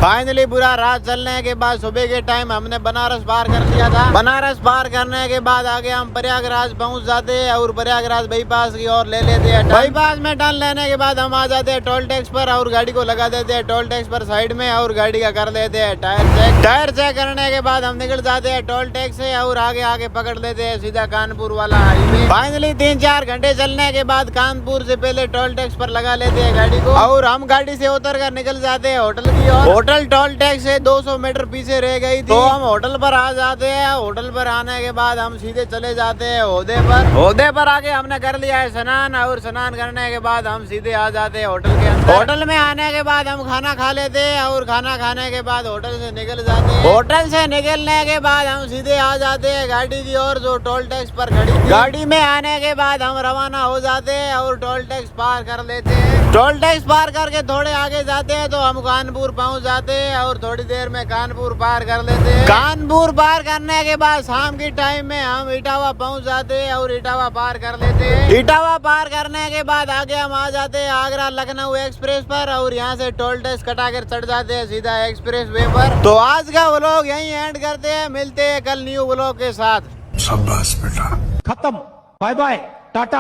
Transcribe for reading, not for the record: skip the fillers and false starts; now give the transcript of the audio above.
Finally पूरा रात चलने के बाद सुबह के टाइम हमने बनारस पार कर लिया था। बनारस पार करने के बाद आगे हम प्रयागराज पहुंच जाते हैं और प्रयागराज बाईपास की ओर ले लेते हैं। बाईपास में टर्न लेने के बाद हम आ जाते हैं टोल टैक्स पर और गाड़ी को लगा देते हैं टोल टैक्स पर साइड में और गाड़ी का कर लेते हैं टायर चेक। टायर चेक करने के बाद हम निकल जाते हैं टोल टैक्स से और आगे आगे पकड़ लेते हैं सीधा कानपुर वाला हाईवे। फाइनली 3-4 घंटे चलने के बाद कानपुर से पहले टोल टैक्स पर लगा लेते हैं गाड़ी को और हम गाड़ी से उतर कर निकल जाते हैं होटल की ओर। होटल टोल टैक्स से 200 मीटर पीछे रह गई थी, तो हम होटल पर आ जाते हैं। होटल पर आने के बाद हम सीधे चले जाते हैं ओहदे पर। ओहदे पर आके हमने कर लिया है स्नान और स्नान करने के बाद हम सीधे आ जाते हैं होटल के अंदर। होटल में आने के बाद हम खाना खा लेते हैं और खाना खाने के बाद होटल से निकल जाते हैं। होटल से निकलने के बाद हम सीधे आ जाते हैं गाड़ी की ओर जो टोल टैक्स पर खड़ी थी। गाड़ी में आने के बाद हम रवाना हो जाते हैं और टोल टैक्स पार कर लेते हैं। टोल टैक्स पार करके थोड़े आगे जाते हैं तो हम कानपुर पहुंच जाते हैं और थोड़ी देर में कानपुर पार कर लेते हैं। कानपुर पार करने के बाद शाम की टाइम में हम इटावा पहुंच जाते हैं और इटावा पार कर लेते हैं। इटावा पार करने के बाद आगे हम आ जाते हैं आगरा लखनऊ एक्सप्रेस पर और यहाँ से टोल टैक्स कटा कर चढ़ जाते हैं सीधा एक्सप्रेस वे पर। तो आज का व्लॉग यहीं एंड करते हैं, मिलते हैं कल न्यू व्लॉग के साथ। शाबाश बेटा। खत्म। Bye bye Tata.